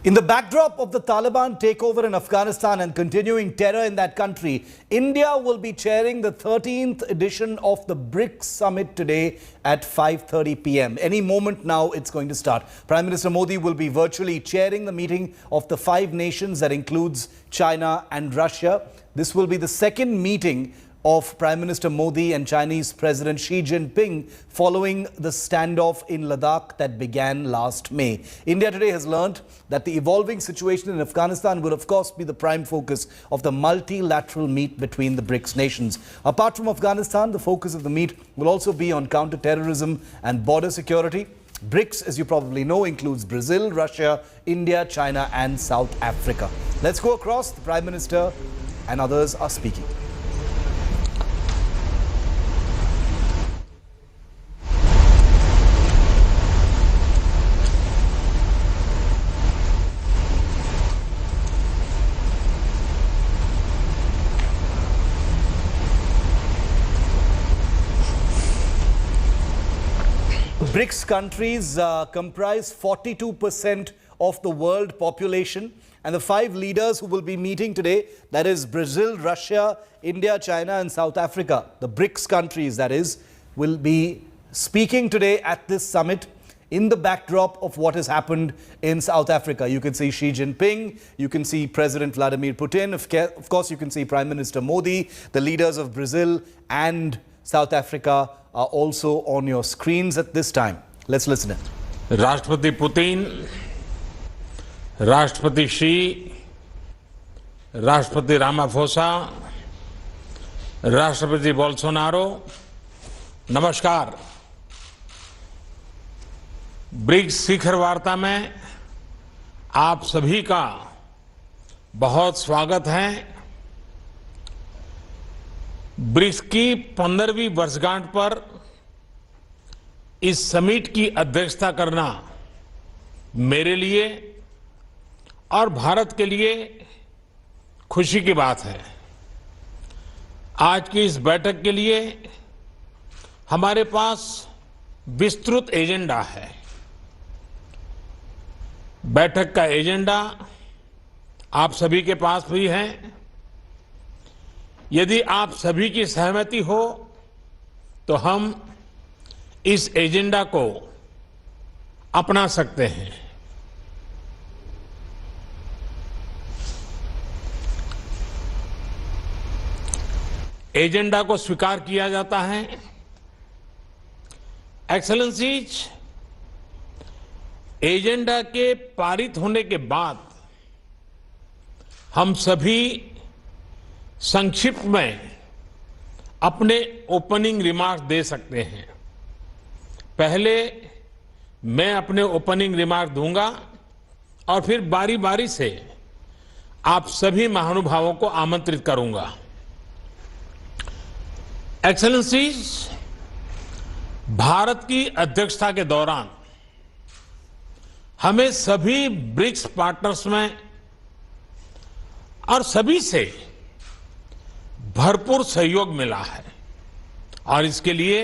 In the backdrop of the Taliban takeover in Afghanistan and continuing terror in that country, India will be chairing the 13th edition of the BRICS summit today at 5:30 p.m. Any moment now it's going to start. Prime Minister Modi will be virtually chairing the meeting of the 5 nations that includes China and Russia. This will be the second meeting of Prime Minister Modi and Chinese President Xi Jinping following the standoff in Ladakh that began last May. India today has learned that the evolving situation in Afghanistan will of course be the prime focus of the multilateral meet between the BRICS nations. Apart from Afghanistan, the focus of the meet will also be on counter-terrorism and border security. BRICS, as you probably know, includes Brazil, Russia, India, China and South Africa. Let's go across. The Prime Minister and others are speaking. BRICS countries comprise 42% of the world population, and the 5 leaders who will be meeting today, that is Brazil, Russia, India, China and South Africa, the BRICS countries that is, will be speaking today at this summit in the backdrop of what has happened in South Africa. You can see Xi Jinping, you can see President Vladimir Putin, of course you can see Prime Minister Modi, the leaders of Brazil and South Africa are also on your screens at this time. Let's listen in. राष्ट्रपति Putin, राष्ट्रपति she, राष्ट्रपति Ramaphosa, राष्ट्रपति Bolsonaro, नमस्कार। BRICS शिखर वार्ता में आप सभी का बहुत स्वागत है। ब्रिक्स की 15वीं वर्षगांठ पर इस समिट की अध्यक्षता करना मेरे लिए और भारत के लिए खुशी की बात है। आज की इस बैठक के लिए हमारे पास विस्तृत एजेंडा है। बैठक का एजेंडा आप सभी के पास भी है। यदि आप सभी की सहमति हो तो हम इस एजेंडा को अपना सकते हैं। एजेंडा को स्वीकार किया जाता है। एक्सेलेंसीज, एजेंडा के पारित होने के बाद हम सभी संक्षिप्त में अपने ओपनिंग रिमार्क्स दे सकते हैं। पहले मैं अपने ओपनिंग रिमार्क दूंगा और फिर बारी बारी से आप सभी महानुभावों को आमंत्रित करूंगा। एक्सेलेंसीज, भारत की अध्यक्षता के दौरान हमें सभी ब्रिक्स पार्टनर्स में और सभी से भरपूर सहयोग मिला है और इसके लिए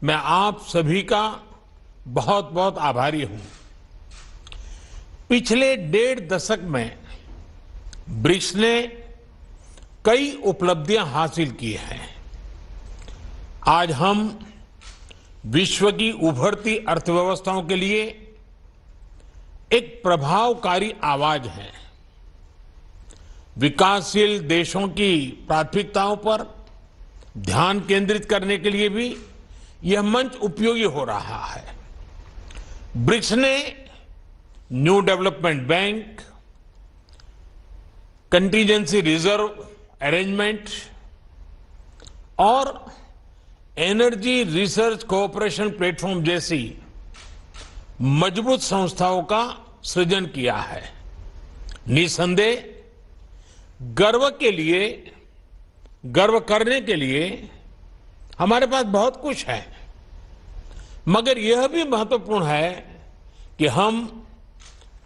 मैं आप सभी का बहुत बहुत आभारी हूं। पिछले 1.5 दशक में ब्रिक्स ने कई उपलब्धियां हासिल की हैं। आज हम विश्व की उभरती अर्थव्यवस्थाओं के लिए एक प्रभावकारी आवाज है। विकासशील देशों की प्राथमिकताओं पर ध्यान केंद्रित करने के लिए भी यह मंच उपयोगी हो रहा है। ब्रिक्स ने new development bank, contingency reserve arrangement और एनर्जी रिसर्च कोऑपरेशन प्लेटफॉर्म जैसी मजबूत संस्थाओं का सृजन किया है। निसंदेह गर्व करने के लिए हमारे पास बहुत कुछ है, मगर यह भी महत्वपूर्ण है कि हम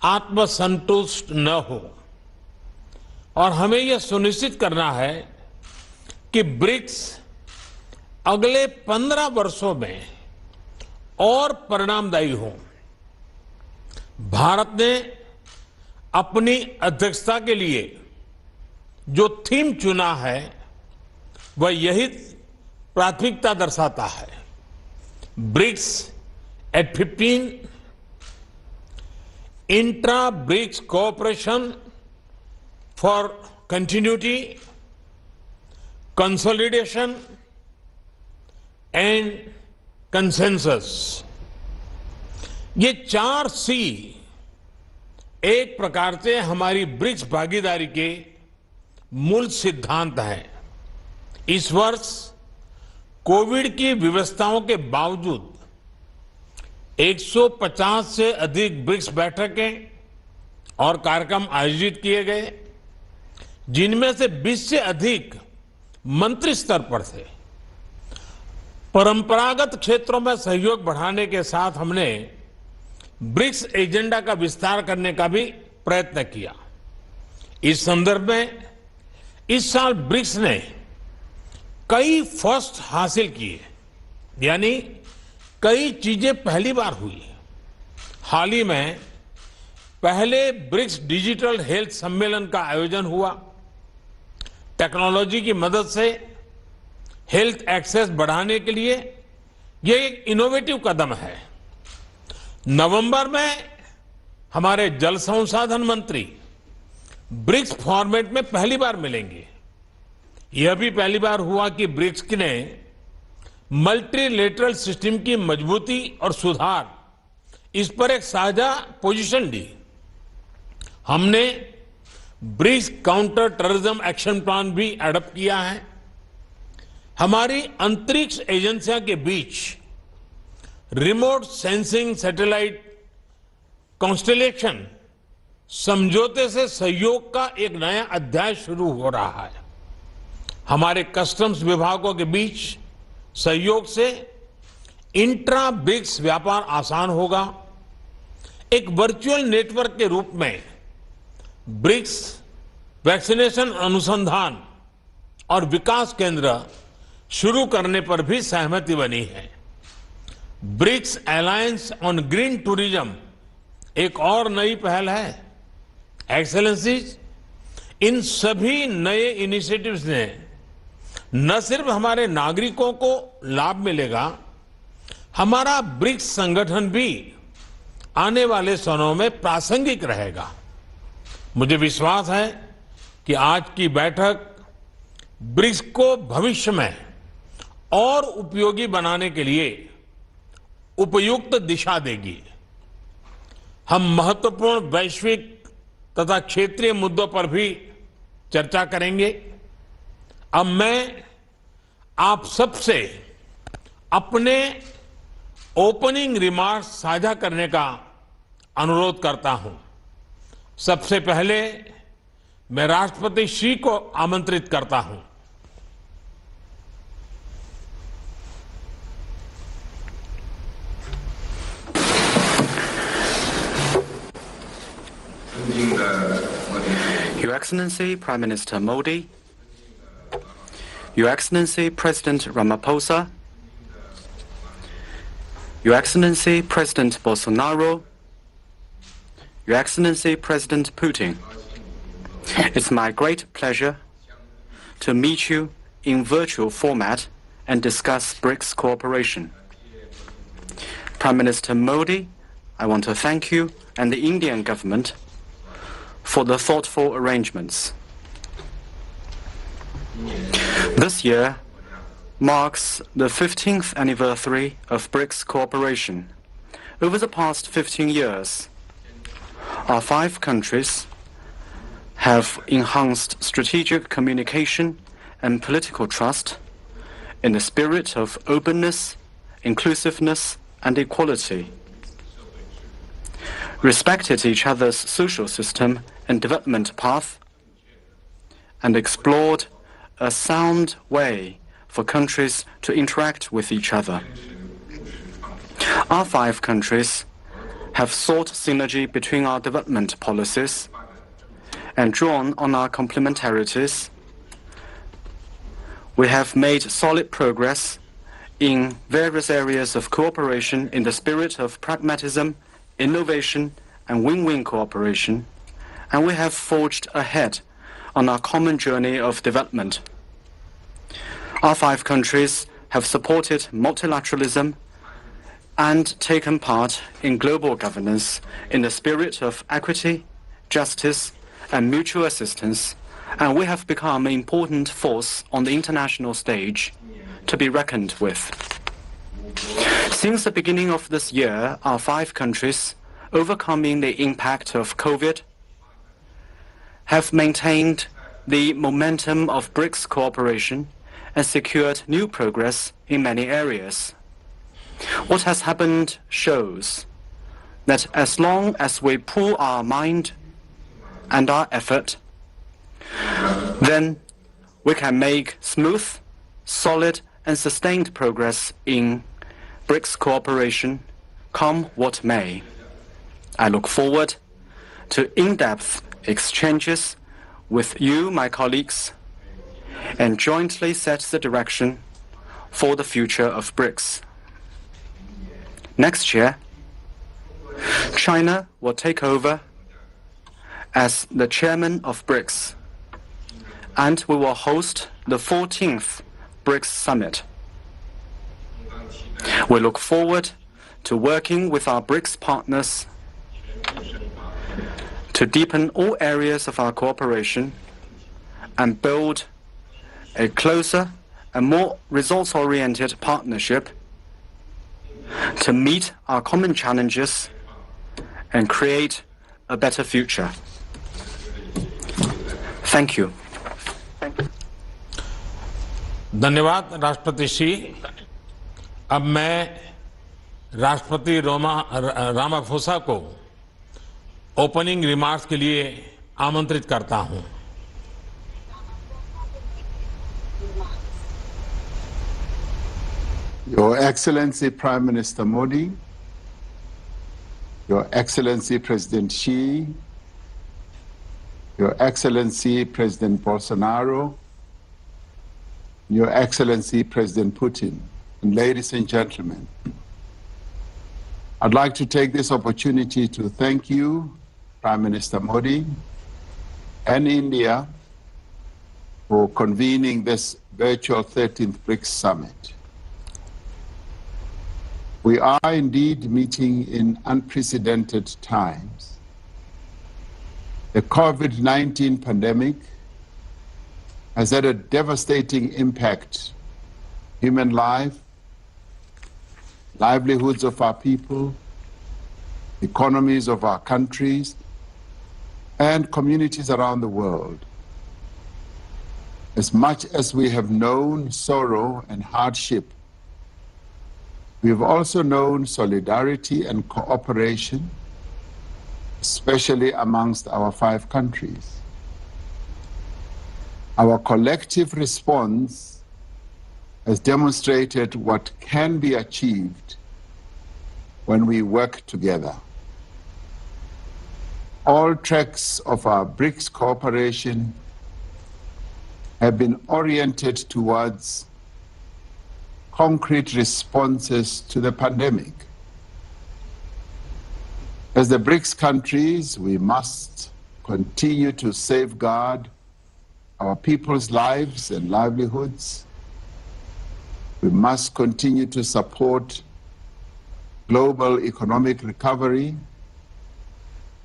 आत्मसंतुष्ट न हो और हमें यह सुनिश्चित करना है कि ब्रिक्स अगले 15 वर्षों में और परिणामदायी हो। भारत ने अपनी अध्यक्षता के लिए जो थीम चुना है वह यही प्राथमिकता दर्शाता है। BRICS at 15, intra BRICS cooperation for continuity, consolidation and consensus. ये 4 सी एक प्रकार से हमारी ब्रिक्स भागीदारी के मूल सिद्धांत हैं। इस वर्ष कोविड की व्यवस्थाओं के बावजूद 150 से अधिक ब्रिक्स बैठकें और कार्यक्रम आयोजित किए गए, जिनमें से 20 से अधिक मंत्री स्तर पर थे। परंपरागत क्षेत्रों में सहयोग बढ़ाने के साथ हमने ब्रिक्स एजेंडा का विस्तार करने का भी प्रयत्न किया। इस संदर्भ में इस साल ब्रिक्स ने कई फर्स्ट हासिल किए, यानी कई चीजें पहली बार हुई। हाल ही में पहले ब्रिक्स डिजिटल हेल्थ सम्मेलन का आयोजन हुआ। टेक्नोलॉजी की मदद से हेल्थ एक्सेस बढ़ाने के लिए यह एक इनोवेटिव कदम है। नवंबर में हमारे जल संसाधन मंत्री ब्रिक्स फॉर्मेट में पहली बार मिलेंगे। यह भी पहली बार हुआ कि ब्रिक्स ने मल्टीलेटरल सिस्टम की मजबूती और सुधार, इस पर एक साझा पोजीशन ली। हमने BRICS counter terrorism action plan भी एडॉप्ट किया है। हमारी अंतरिक्ष एजेंसियों के बीच रिमोट सेंसिंग सैटेलाइट कॉन्स्टेलेशन समझौते से सहयोग का एक नया अध्याय शुरू हो रहा है। हमारे कस्टम्स विभागों के बीच सहयोग से इंट्रा ब्रिक्स व्यापार आसान होगा। एक वर्चुअल नेटवर्क के रूप में ब्रिक्स वैक्सीनेशन अनुसंधान और विकास केंद्र शुरू करने पर भी सहमति बनी है। BRICS alliance on green tourism एक और नई पहल है। एक्सेलेंसीज, इन सभी नए इनिशिएटिव्स ने न सिर्फ हमारे नागरिकों को लाभ मिलेगा, हमारा ब्रिक्स संगठन भी आने वाले समय में प्रासंगिक रहेगा। मुझे विश्वास है कि आज की बैठक ब्रिक्स को भविष्य में और उपयोगी बनाने के लिए उपयुक्त दिशा देगी। हम महत्वपूर्ण वैश्विक तथा क्षेत्रीय मुद्दों पर भी चर्चा करेंगे। अब मैं आप सबसे अपने ओपनिंग रिमार्क्स साझा करने का अनुरोध करता हूं। सबसे पहले मैं राष्ट्रपति श्री को आमंत्रित करता हूं। Your Excellency Prime Minister Modi, Your Excellency President Ramaphosa, Your Excellency President Bolsonaro, Your Excellency President Putin, it's my great pleasure to meet you in virtual format and discuss BRICS cooperation. Prime Minister Modi, I want to thank you and the Indian government for the thoughtful arrangements. This year marks the 15th anniversary of BRICS cooperation. Over the past 15 years, our 5 countries have enhanced strategic communication and political trust in the spirit of openness, inclusiveness, and equality, respected each other's social system and development path, and explored a sound way for countries to interact with each other. Our 5 countries have sought synergy between our development policies and drawn on our complementarities. We have made solid progress in various areas of cooperation in the spirit of pragmatism, innovation, and win-win cooperation, and we have forged ahead on our common journey of development. Our 5 countries have supported multilateralism and taken part in global governance in the spirit of equity, justice, and mutual assistance, and we have become an important force on the international stage to be reckoned with. Since the beginning of this year, our 5 countries, overcoming the impact of COVID, have maintained the momentum of BRICS cooperation and secured new progress in many areas. What has happened shows that as long as we pool our mind and our effort, then we can make smooth, solid, and sustained progress in BRICS cooperation, come what may. I look forward to in-depth exchanges with you, my colleagues, and jointly set the direction for the future of BRICS. Next year, China will take over as the chairman of BRICS, and we will host the 14th BRICS Summit. We look forward to working with our BRICS partners to deepen all areas of our cooperation and build a closer and more results-oriented partnership to meet our common challenges and create a better future. Thank you. धन्यवाद राष्ट्रपति श्री। अब मैं राष्ट्रपति Ramaphosa को opening remarks के लिए आमंत्रित करता हूं। Your Excellency Prime Minister Modi, Your Excellency President Xi, Your Excellency President Bolsonaro, Your Excellency President Putin, and ladies and gentlemen, I'd like to take this opportunity to thank you, Prime Minister Modi, and India for convening this virtual 13th BRICS Summit. We are indeed meeting in unprecedented times. The COVID-19 pandemic has had a devastating impact on human life, livelihoods of our people, economies of our countries, and communities around the world. As much as we have known sorrow and hardship, we have also known solidarity and cooperation, especially amongst our 5 countries. Our collective response has demonstrated what can be achieved when we work together. All tracks of our BRICS cooperation have been oriented towards concrete responses to the pandemic. As the BRICS countries, we must continue to safeguard our people's lives and livelihoods. We must continue to support global economic recovery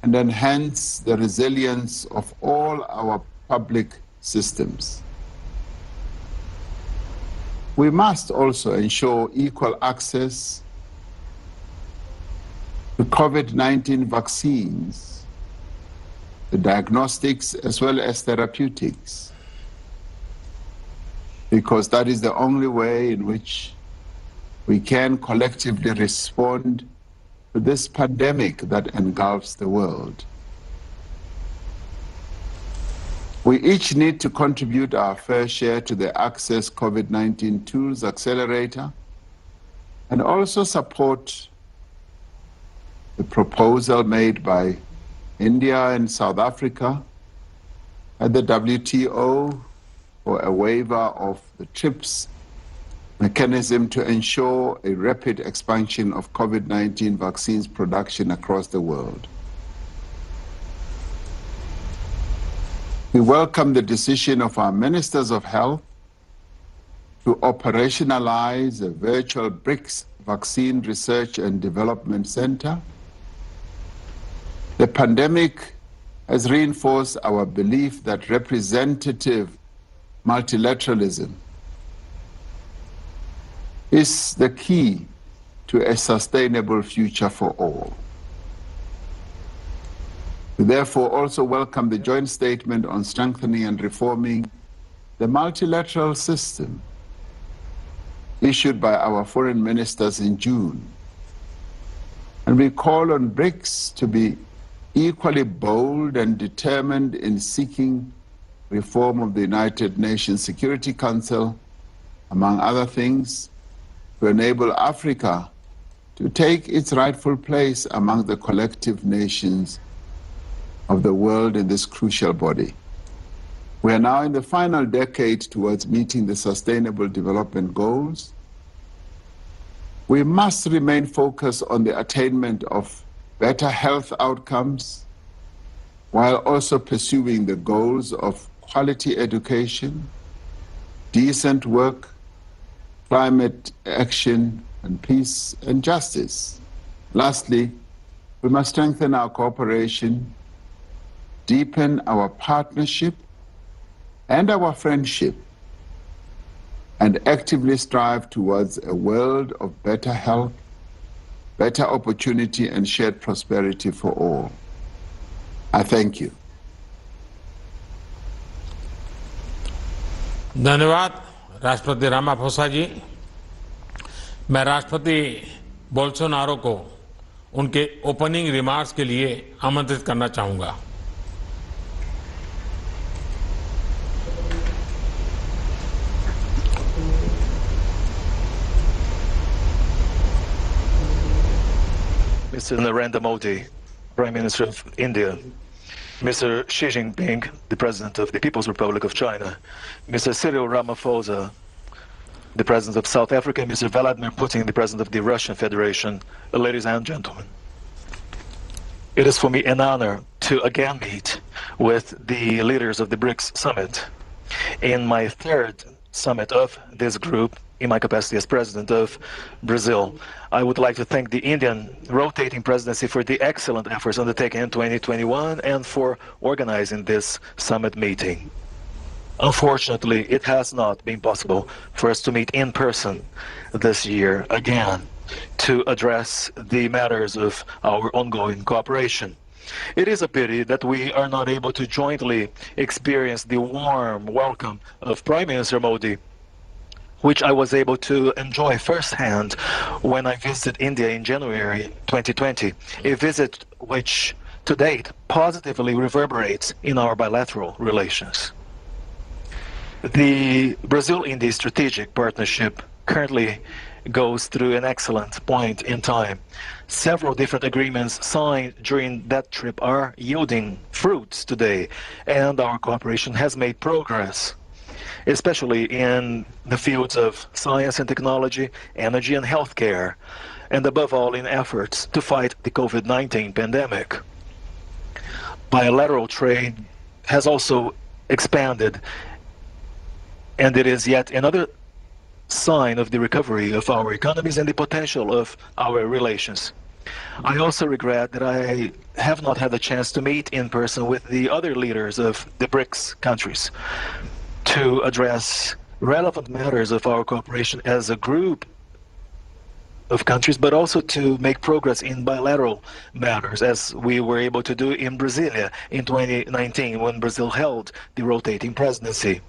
and enhance the resilience of all our public systems. We must also ensure equal access to COVID-19 vaccines, the diagnostics as well as therapeutics, because that is the only way in which we can collectively respond to this pandemic that engulfs the world. We each need to contribute our fair share to the Access COVID-19 Tools Accelerator and also support the proposal made by India and South Africa at the WTO for a waiver of the TRIPS mechanism to ensure a rapid expansion of COVID-19 vaccines production across the world. We welcome the decision of our ministers of health to operationalize a virtual BRICS Vaccine Research and Development Center. The pandemic has reinforced our belief that representative multilateralism is the key to a sustainable future for all. We therefore also welcome the joint statement on strengthening and reforming the multilateral system issued by our foreign ministers in June. And we call on BRICS to be equally bold and determined in seeking reform of the United Nations Security Council, among other things, to enable Africa to take its rightful place among the collective nations of the world in this crucial body. We are now in the final decade towards meeting the Sustainable Development Goals. We must remain focused on the attainment of better health outcomes while also pursuing the goals of quality education, decent work, climate action, and peace and justice. Lastly, we must strengthen our cooperation, deepen our partnership and our friendship, and actively strive towards a world of better health, better opportunity, and shared prosperity for all. I thank you. धन्यवाद राष्ट्रपति Ramaphosa जी। मैं राष्ट्रपति Bolsonaro को उनके opening remarks के लिए आमंत्रित करना चाहूंगा। Mr. Narendra Modi, Prime Minister of India, Mr. Xi Jinping, the President of the People's Republic of China, Mr. Cyril Ramaphosa, the President of South Africa, Mr. Vladimir Putin, the President of the Russian Federation, ladies and gentlemen. It is for me an honor to again meet with the leaders of the BRICS Summit in my third summit of this group in my capacity as President of Brazil. I would like to thank the Indian rotating presidency for the excellent efforts undertaken in 2021 and for organizing this summit meeting. Unfortunately, it has not been possible for us to meet in person this year again to address the matters of our ongoing cooperation. It is a pity that we are not able to jointly experience the warm welcome of Prime Minister Modi, which I was able to enjoy firsthand when I visited India in January 2020, a visit which to date positively reverberates in our bilateral relations. The Brazil-India strategic partnership currently goes through an excellent point in time. Several different agreements signed during that trip are yielding fruits today, and our cooperation has made progress, especially in the fields of science and technology, energy and healthcare, and above all in efforts to fight the COVID-19 pandemic. Bilateral trade has also expanded, and it is yet another sign of the recovery of our economies and the potential of our relations. I also regret that I have not had the chance to meet in person with the other leaders of the BRICS countries to address relevant matters of our cooperation as a group of countries, but also to make progress in bilateral matters, as we were able to do in Brasilia in 2019 when Brazil held the rotating presidency.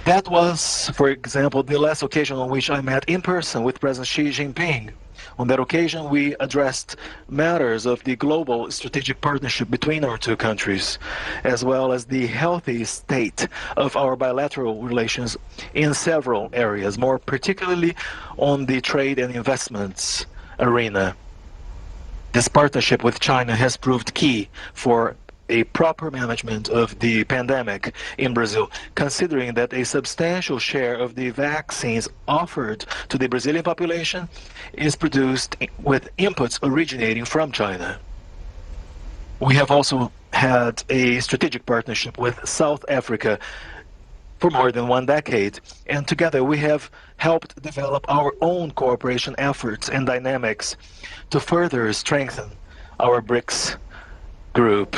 That was, for example, the last occasion on which I met in person with President Xi Jinping. On that occasion, we addressed matters of the global strategic partnership between our two countries, as well as the healthy state of our bilateral relations in several areas, more particularly on the trade and investments arena. This partnership with China has proved key for a proper management of the pandemic in Brazil, considering that a substantial share of the vaccines offered to the Brazilian population is produced with inputs originating from China. We have also had a strategic partnership with South Africa for more than 1 decade, and together we have helped develop our own cooperation efforts and dynamics to further strengthen our BRICS group,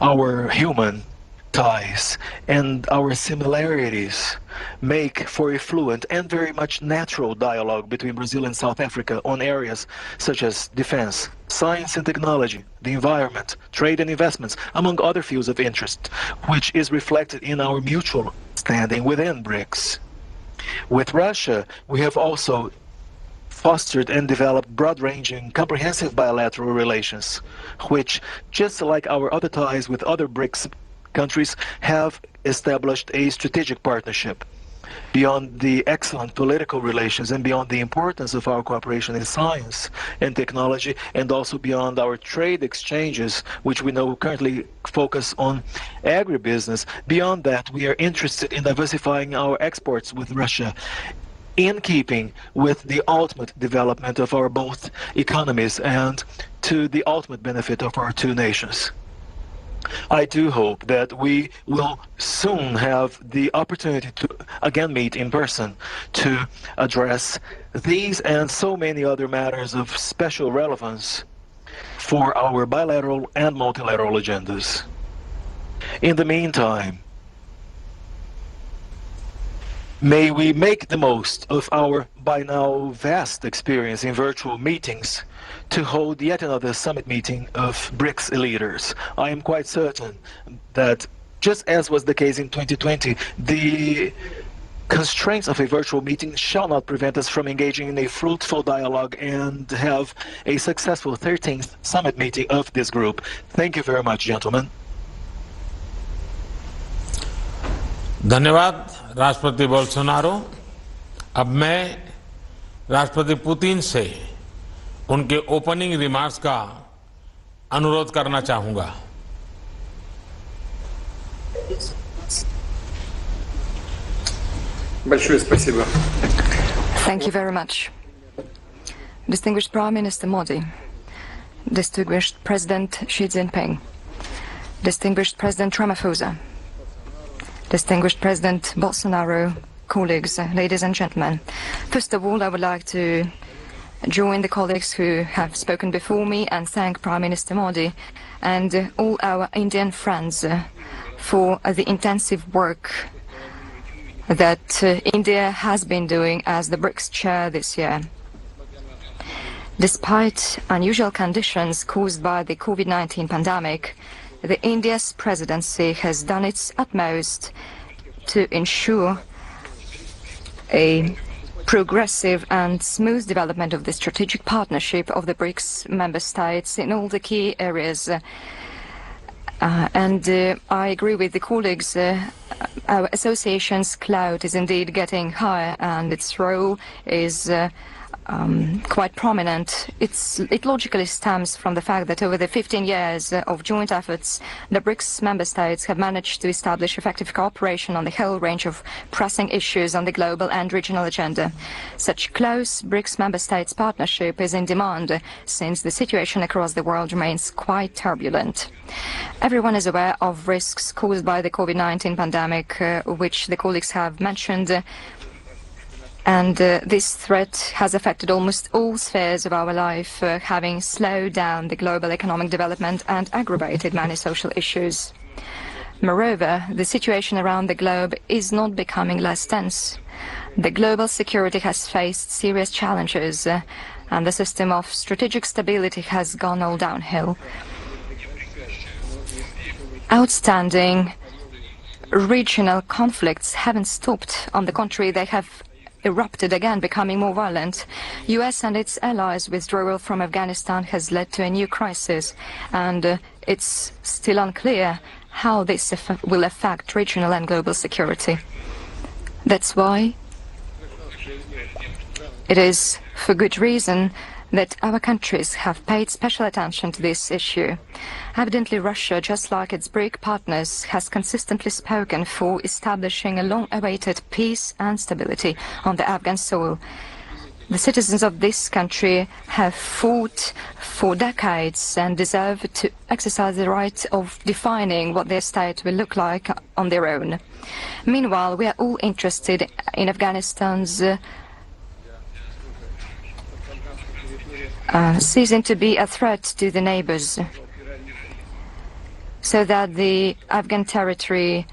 our human ties, and our similarities make for a fluent and very much natural dialogue between Brazil and South Africa on areas such as defense, science and technology, the environment, trade and investments, among other fields of interest, which is reflected in our mutual standing within BRICS. With Russia, we have also fostered and developed broad-ranging, comprehensive bilateral relations, which, just like our other ties with other BRICS countries, have established a strategic partnership. Beyond the excellent political relations and beyond the importance of our cooperation in science and technology, and also beyond our trade exchanges, which we know currently focus on agribusiness, beyond that we are interested in diversifying our exports with Russia, in keeping with the ultimate development of our both economies and to the ultimate benefit of our two nations. I do hope that we will soon have the opportunity to again meet in person to address these and so many other matters of special relevance for our bilateral and multilateral agendas. In the meantime, may we make the most of our by now vast experience in virtual meetings to hold yet another summit meeting of BRICS leaders. I am quite certain that, just as was the case in 2020, the constraints of a virtual meeting shall not prevent us from engaging in a fruitful dialogue and have a successful 13th summit meeting of this group. Thank you very much, gentlemen. धन्यवाद राष्ट्रपति Bolsonaro. अब मैं राष्ट्रपति Putin से उनके opening remarks का अनुरोध करना चाहूंगा। Большое спасибо. Thank you very much. Distinguished Prime Minister Modi, distinguished President Xi Jinping, distinguished President Ramaphosa, distinguished President Bolsonaro, colleagues, ladies and gentlemen. First of all, I would like to join the colleagues who have spoken before me and thank Prime Minister Modi and all our Indian friends for the intensive work that India has been doing as the BRICS chair this year. Despite unusual conditions caused by the COVID-19 pandemic, India's presidency has done its utmost to ensure a progressive and smooth development of the strategic partnership of the BRICS member states in all the key areas. I agree with the colleagues, our association's clout is indeed getting higher and its role is quite prominent. It logically stems from the fact that over the 15 years of joint efforts, the BRICS member states have managed to establish effective cooperation on the whole range of pressing issues on the global and regional agenda. Such close BRICS member states partnership is in demand since the situation across the world remains quite turbulent. Everyone is aware of risks caused by the COVID-19 pandemic, which the colleagues have mentioned. And this threat has affected almost all spheres of our life, having slowed down the global economic development and aggravated many social issues. Moreover, the situation around the globe is not becoming less tense. The global security has faced serious challenges, and the system of strategic stability has gone all downhill. Outstanding regional conflicts haven't stopped. On the contrary, they have erupted again, becoming more violent. US and its allies' withdrawal from Afghanistan has led to a new crisis, and it's still unclear how this will affect regional and global security. That's why it is for good reason that our countries have paid special attention to this issue. Evidently, Russia, just like its BRIC partners, has consistently spoken for establishing a long-awaited peace and stability on the Afghan soil. The citizens of this country have fought for decades and deserve to exercise the right of defining what their state will look like on their own. Meanwhile, we are all interested in Afghanistan's ceasing to be a threat to the neighbors, so that the Afghan territory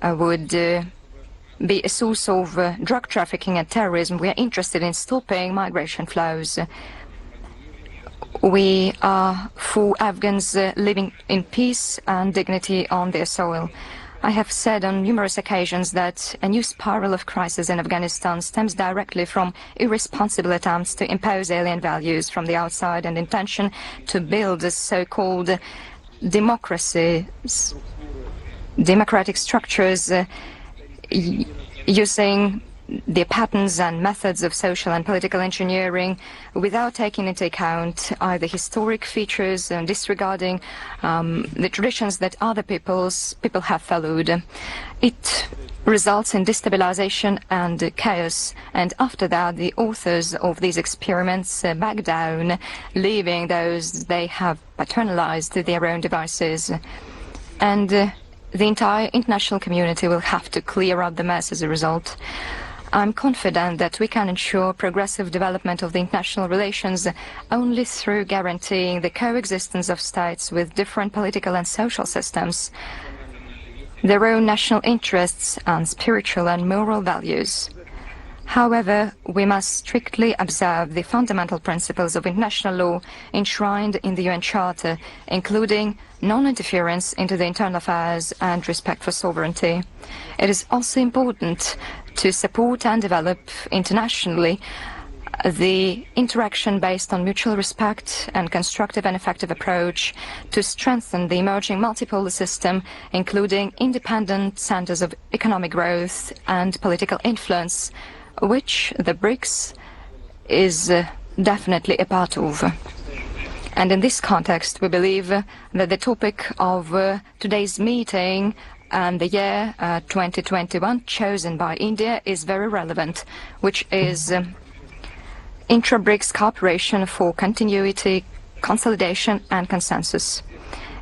would be a source of drug trafficking and terrorism. We are interested in stopping migration flows. We are for Afghans living in peace and dignity on their soil. I have said on numerous occasions that a new spiral of crisis in Afghanistan stems directly from irresponsible attempts to impose alien values from the outside and intention to build so-called democratic structures using the patterns and methods of social and political engineering without taking into account either historic features and disregarding the traditions that other people have followed. It results in destabilization and chaos, and after that the authors of these experiments back down, leaving those they have paternalized to their own devices. And the entire international community will have to clear up the mess as a result. I'm confident that we can ensure progressive development of the international relations only through guaranteeing the coexistence of states with different political and social systems, their own national interests and spiritual and moral values. However, we must strictly observe the fundamental principles of international law enshrined in the UN Charter, including non-interference into the internal affairs and respect for sovereignty. It is also important to support and develop internationally the interaction based on mutual respect and constructive and effective approach to strengthen the emerging multipolar system, including independent centers of economic growth and political influence, which the BRICS is definitely a part of. And in this context, we believe that the topic of today's meeting and the year 2021 chosen by India is very relevant, which is intra-BRICS cooperation for continuity, consolidation and consensus.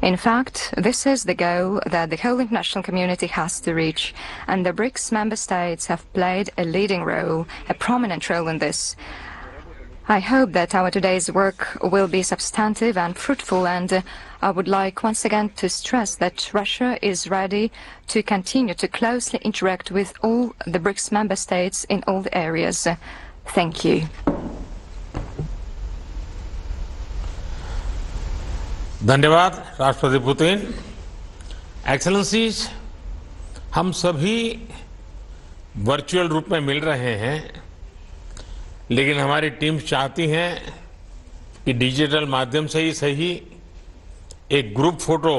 In fact, this is the goal that the whole international community has to reach, and the BRICS member states have played a leading role, a prominent role in this. I hope that our today's work will be substantive and fruitful, and I would like once again to stress that Russia is ready to continue to closely interact with all the BRICS member states in all the areas. Thank you. धन्यवाद राष्ट्रपति Putin. Excellencies, हम सभी virtual रूप में मिल रहे हैं, लेकिन हमारी टीम चाहती हैं कि डिजिटल माध्यम से ही सही एक ग्रुप फोटो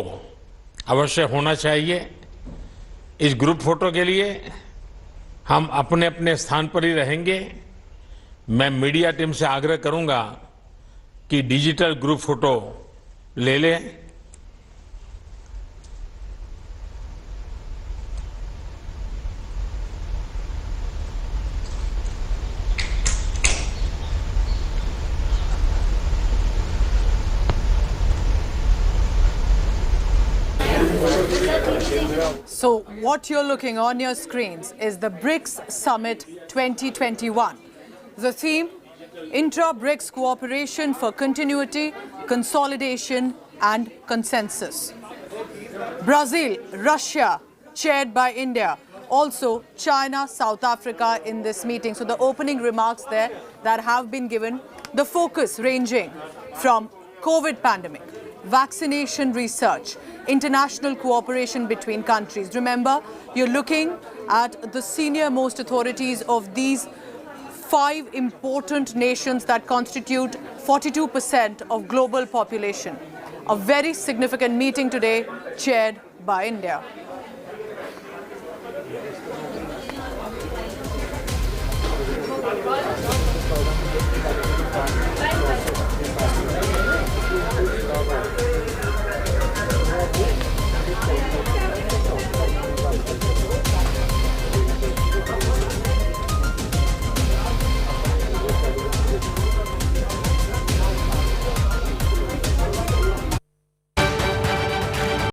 अवश्य होना चाहिए। इस ग्रुप फोटो के लिए हम अपने अपने स्थान पर ही रहेंगे। मैं मीडिया टीम से आग्रह करूंगा कि डिजिटल ग्रुप फोटो ले लें। So what you're looking on your screens is the BRICS Summit 2021. The theme, Intra-BRICS Cooperation for Continuity, Consolidation and Consensus. Brazil, Russia, chaired by India. Also China, South Africa in this meeting. So the opening remarks there that have been given, the focus ranging from COVID pandemic, vaccination research, international cooperation between countries. Remember, you're looking at the senior-most authorities of these 5 important nations that constitute 42% of global population. A very significant meeting today, chaired by India.